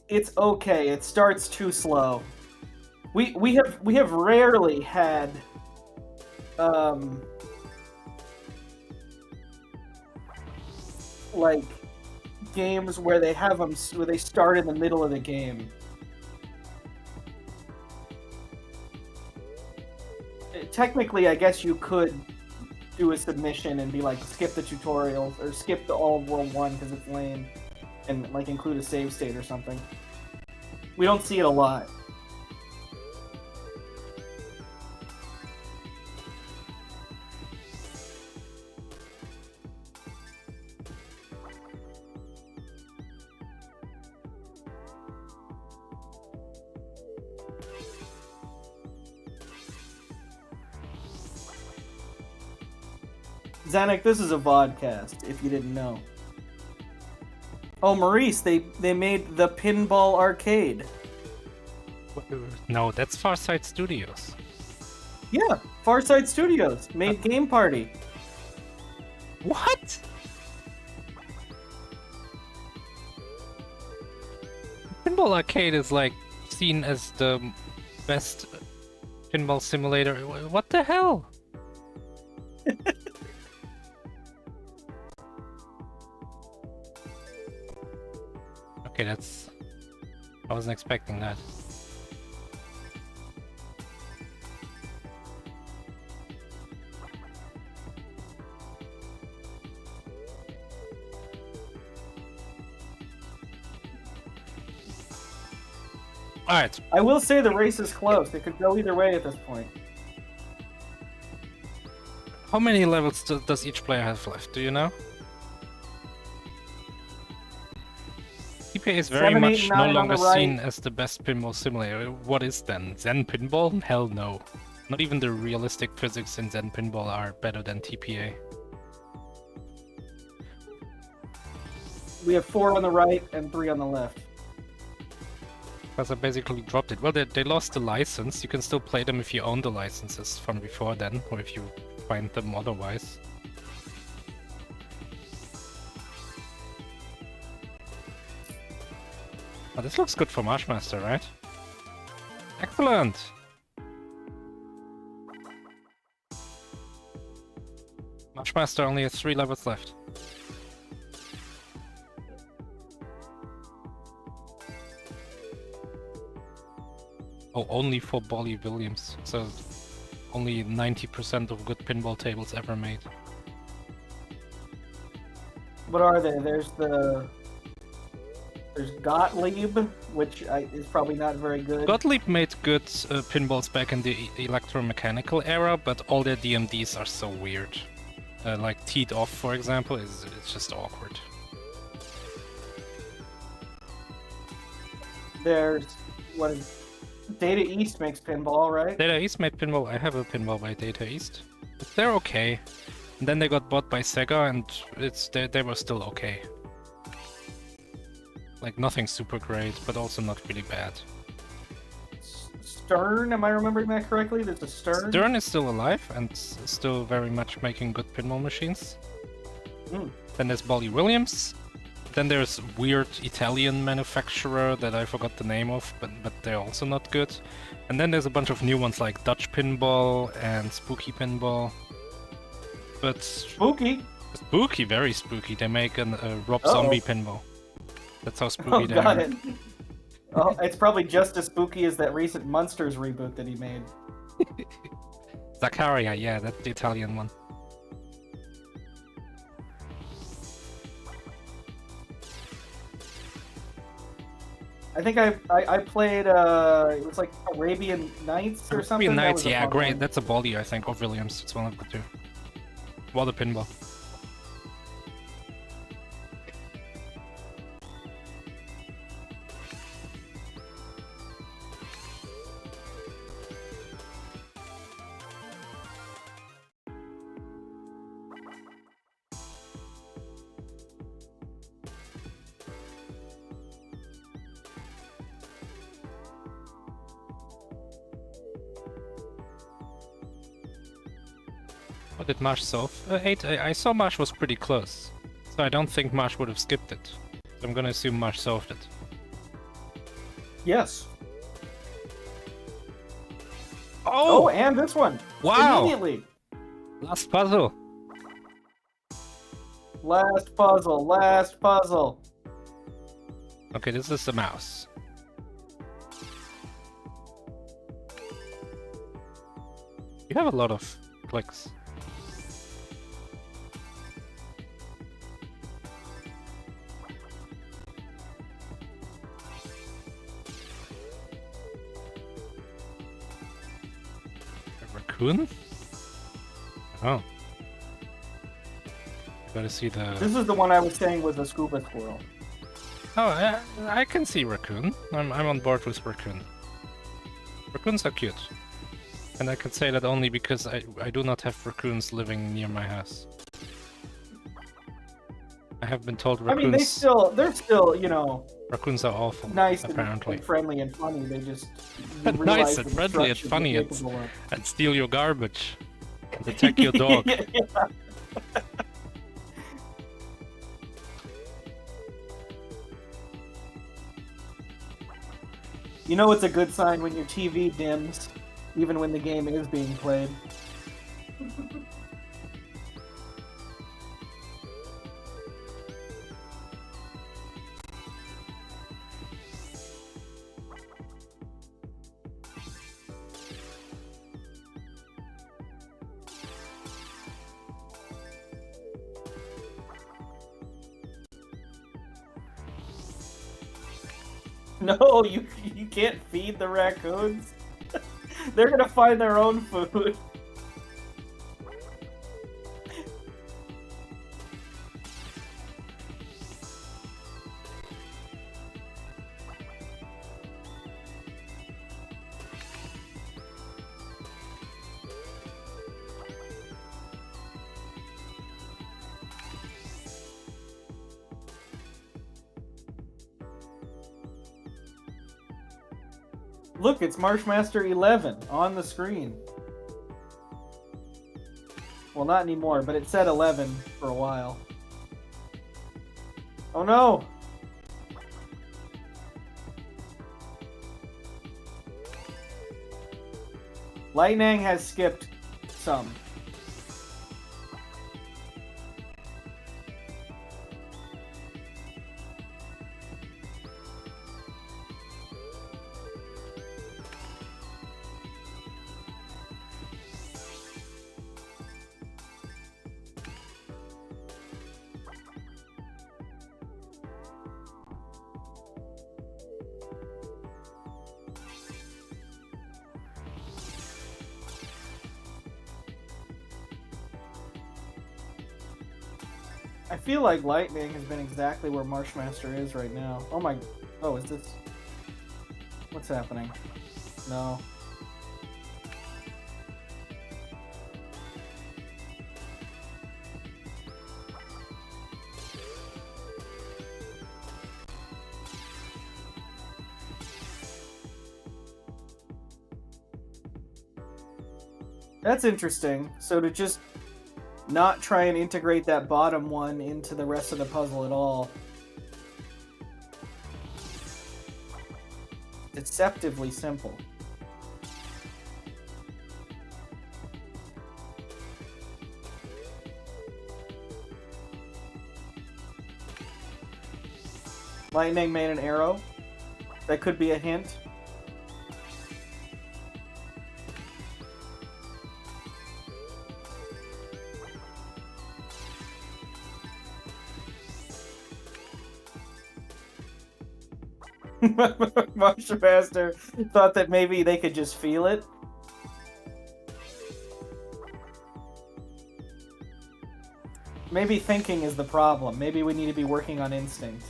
It's okay. It starts too slow. We have rarely had like games where they have them where they start in the middle of the game. Technically, I guess you could do a submission and be like, skip the tutorials or skip the all of World 1 because it's lame, and like include a save state or something. We don't see it a lot. Zanuck, this is a vodcast, if you didn't know. Oh, Maurice, they made the Pinball Arcade. No, that's Farside Studios. Yeah, Farside Studios made Game Party. What? Pinball Arcade is like seen as the best pinball simulator. What the hell? Okay, that's... I wasn't expecting that. Alright. I will say the race is close. It could go either way at this point. How many levels does each player have left? Do you know? TPA is very 7, 8, much 9 no on longer the right. seen as the best pinball simulator. What is then? Zen Pinball? Hell no. Not even the realistic physics in Zen Pinball are better than TPA. We have 4 on the right and 3 on the left. Because I basically dropped it. Well, they lost the license. You can still play them if you own the licenses from before then, or if you find them otherwise. Oh, this looks good for MarshMaster, right? Excellent! MarshMaster only has 3 levels left. Oh, only for Bolly Williams. So only 90% of good pinball tables ever made. What are they? There's Gottlieb, which is probably not very good. Gottlieb made good pinballs back in the electromechanical era, but all their DMDs are so weird. Like Teed Off, for example, it's just awkward. There's what is Data East makes pinball, right? Data East made pinball. I have a pinball by Data East. They're okay. And then they got bought by Sega, and they were still okay. Like nothing super great, but also not really bad. Stern, am I remembering that correctly? There's a Stern? Stern is still alive and still very much making good pinball machines. Then there's Bolly Williams. Then there's weird Italian manufacturer that I forgot the name of, but they're also not good. And then there's a bunch of new ones like Dutch Pinball and Spooky Pinball. But Spooky? Spooky, very spooky. They make a Rob Zombie pinball. That's how spooky they got are. it. Oh, it's probably just as spooky as that recent Munsters reboot that he made. Zaccaria, yeah, that's the Italian one. I think I played it was like Arabian Nights or something. Arabian That Nights, was a yeah, fun great. one. That's a Bolly, I think, or Williams. It's one of the two. What a pinball. What did Marsh solve? 8. I saw Marsh was pretty close, so I don't think Marsh would have skipped it. So I'm gonna assume Marsh solved it. Yes. Oh! Oh, and this one. Wow! Immediately. Last puzzle. Last puzzle. Last puzzle. Okay, this is the mouse. You have a lot of clicks. A raccoon? Oh. You gotta see the... This is the one I was saying was a scuba squirrel. Oh, I can see raccoon. I'm on board with raccoon. Raccoons are cute. And I can say that only because I do not have raccoons living near my house. I have been told raccoons... I mean, they're still, you know, Raccoons are awful, nice apparently. and friendly and funny. They just you Nice realize and the friendly and destruction funny you're and, capable of. and steal your garbage. And attack your dog. You know it's a good sign when your TV dims, even when the game is being played. No, you can't feed the raccoons. They're gonna find their own food. Look, it's MarshMaster11 on the screen. Well, not anymore, but it said 11 for a while. Oh no! Litenang has skipped some. I feel like Lightning has been exactly where Marshmaster is right now. Oh my... Oh, is this... What's happening? No. That's interesting. So to just not try and integrate that bottom one into the rest of the puzzle at all. Deceptively simple. Lightning made an arrow. That could be a hint. MarshMaster thought that maybe they could just feel it. Maybe thinking is the problem. Maybe we need to be working on instinct.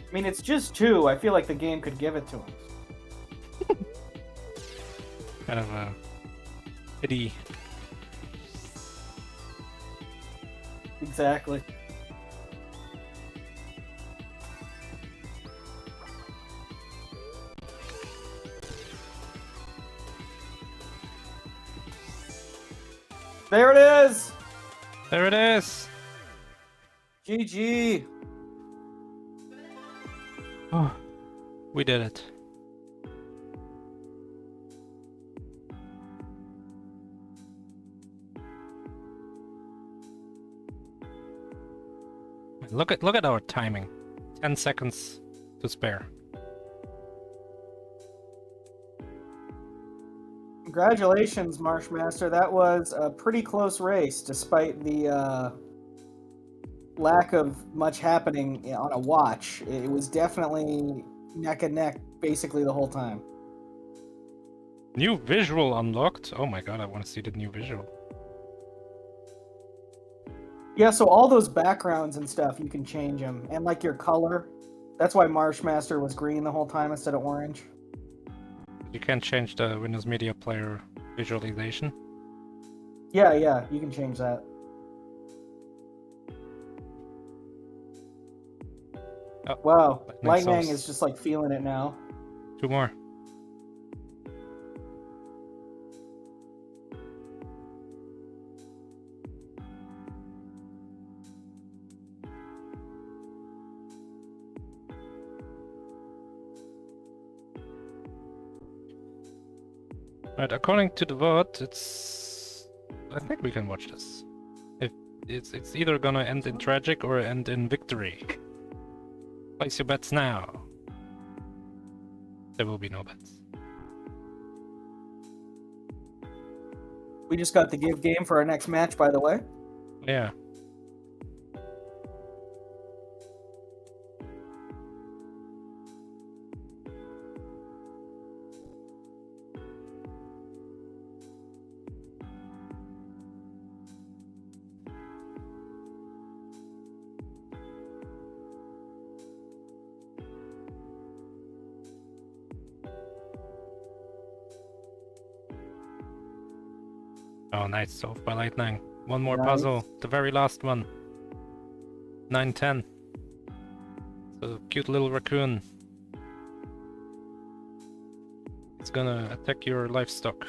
I mean, it's just 2. I feel like the game could give it to him. Kind of a pity. Exactly. There it is! There it is! GG! Oh, we did it. Look at our timing. 10 seconds to spare. Congratulations, Marshmaster. That was a pretty close race, despite the lack of much happening on a watch. It was definitely neck and neck basically the whole time. New visual unlocked. Oh my god, I want to see the new visual. Yeah, so all those backgrounds and stuff, you can change them. And like your color. That's why MarshMaster was green the whole time instead of orange. You can change the Windows Media Player visualization. Yeah, you can change that. Oh, wow, Lightning Litenang is just like feeling it now. 2 more. Right, according to the vote, it's... I think we can watch this. If it's either gonna end in tragic or end in victory. Place your bets now. There will be no bets. We just got the give game for our next match, by the way. Yeah. Oh, nice. Solved by Litenang. One more puzzle. The very last one. 9-10. So, cute little raccoon. It's gonna attack your livestock.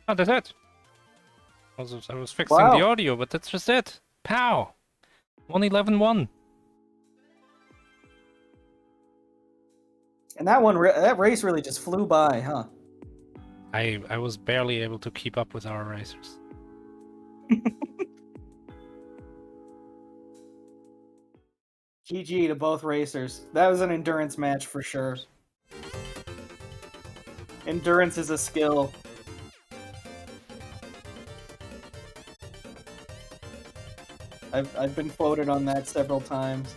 Oh, that's it. I was fixing the audio, but that's just it. Pow! 1-11-1. And that race really just flew by, huh? I was barely able to keep up with our racers. GG to both racers. That was an endurance match for sure. Endurance is a skill. I've been quoted on that several times.